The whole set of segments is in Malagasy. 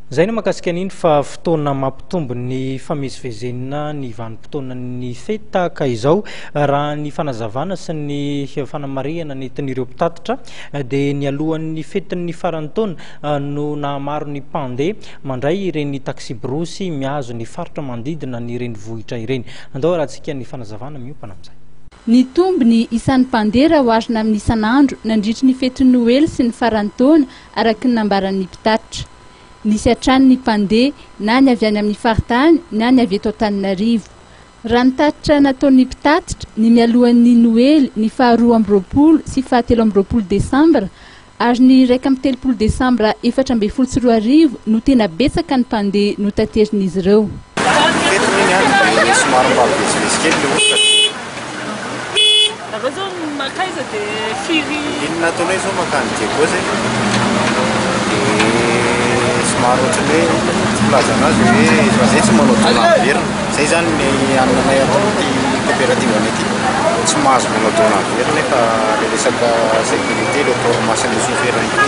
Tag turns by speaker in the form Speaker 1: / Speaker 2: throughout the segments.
Speaker 1: Zay no makasika an'iny fa fotoana mampitombo ny famezivezena ny vanim-potoana ny fety tahaka izao raha ny fanazavana sy ny fanamarihana nentin'ireo mpitatitra dia ny alohan'ny fetin'ny faran'ny taona no nahamaro ny mpandeha mandray ireny taxi brosy mihazo ny faritra mandidina ny ireny vohitra ireny. Andao rahantsika ny fanazavana miompana amin'izay.
Speaker 2: Ny tombony isan'ny mpandeha oharina amin'ny isan'andro nandritry ny fety Noely sy ny faran'ny taona araky ny nambaran'ny mpitatitra. Nisy hatrany ny mpandeha na ny avy any amin'ny faritany na ny avy eto Antananarivo. Raha ny tatitra nataon'ny mpitatitra ny mialohan'ny Noely ny faha 12 sy faha 13 Desambra ary ny 1 Desambra 2024 no tena betsaka ny mpandeha no taterin'izy ireo.
Speaker 3: Somaro ohatran'ny hoe filaza anazy hoe zay tsy manao taona averina. Zay zany ny aminay ato ity coopérative ity tsy mahazo manao taona averina nefa le resaka sécurité le tormasin'ny chauffeur ity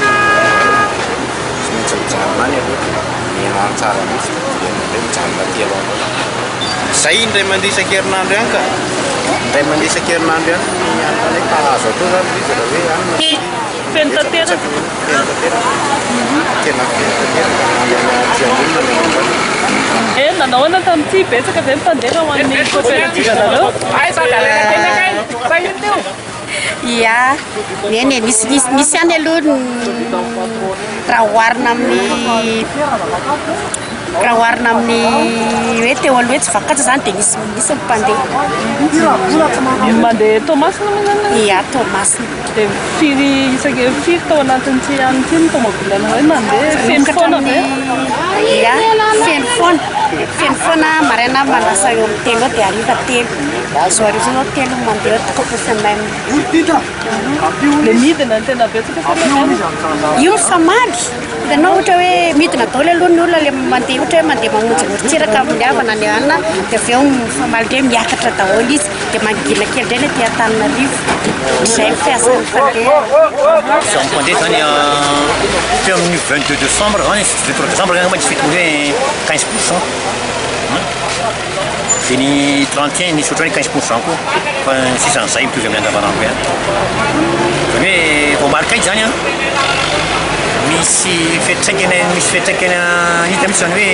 Speaker 3: tsy maintsy mijanona any aloha mianany tsara mihitsy dia indray mijanona aty aloha. Zay indray mandeha isan-kerinandro ihany ka indray mandeha isan-kerinandro ihany ny antanay ka azo atao zany izy raha hoe anina
Speaker 4: feno tanteraka. Nanao ana tamin'ity betsaka ve mpandeha ho an'ny coopérative anareo?
Speaker 5: Ia, eny misy any aloha raha oharina amin'ny hoe teo aloha hoe tsy vakatra zany dia misy mpandeha.
Speaker 4: Mandeha Tomasina moa zany?
Speaker 5: Ia, Tomasina.
Speaker 4: Dia firy tao anatin'ity anyty ny tomobile anao hoe mandeha feno foana ve?
Speaker 5: Ia, feno foana maraina manasa eo amin'ny telo dia hariva telo. Zo arivo zany telo mandeha toko semaine.
Speaker 4: Le midina ny tena betsaka fa
Speaker 5: io famaly. Hitanao ohatra hoe midina daholo aloha ny olona le mandeha ohatra hoe mandeha mamonjy amin'ny havana ny anina dia avy eo famaly ndray miakatra daholo izy dia mangila kely indray ilay ety Antananarivo. Izay fiasan'ny mpandeha.
Speaker 6: Ny mpandeha zany teo amin'ny 22 décembre zany 23 décembre zany misy fety hoe 15%. Dia ny 31 nisy ohatran'ny 15% koa fa sisan'izay mitovy amin'ny andavanandro ihany. Zany hoe vao marika zany misy fetraikany hita mihitsy zany hoe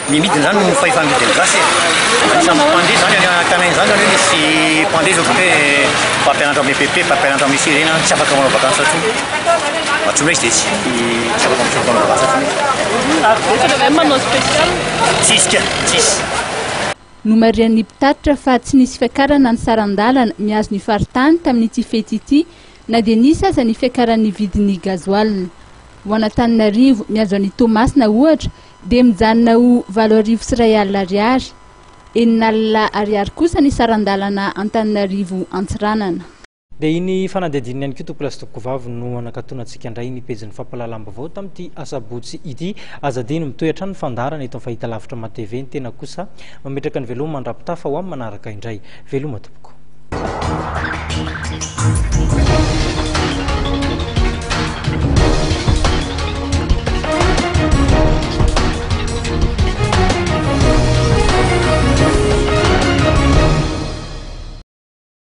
Speaker 6: ny midina zany no fahefa-midiny gasy. Anisany mpandeha zany tanàna zany zany hoe misy mpandeha zao hoe mpampianatra amin'ny PP, mpampianatra amin'ny lycée reny tsy afaka manao vakansy atsony. Atsony hoe izy dia tsy afaka manao vakansy atsony.
Speaker 4: Betsaka ve manao spécial?
Speaker 6: Tsisy.
Speaker 2: No marian'ny mpitatitra fa tsy nisy fiakarana ny sarandalana mihazo ny faritany tamin'ity fety ity na dia nisy aza ny fiakaran'ny vidin'ny gazoalina. Ho an'Antananarivo mihazo an'ny Tomasina ohatra dia mijanona ho 7,3 ariary. 4 ariary kosa ny sarandalana Antananarivo Antsiranana.
Speaker 1: Dia iny fanadihadininy ihany koa tompolasitoko vavy no anakatonantsika indray ny pejin'ny fampahalalam-baovao tamin'ity asabotsy ity azadiny mitoetra ny fandarana eto amin'ny fahitalavitra matv ny tena kosa mametraka ny veloma mandrapitafa ho amin'ny manaraka indray veloma tompoko.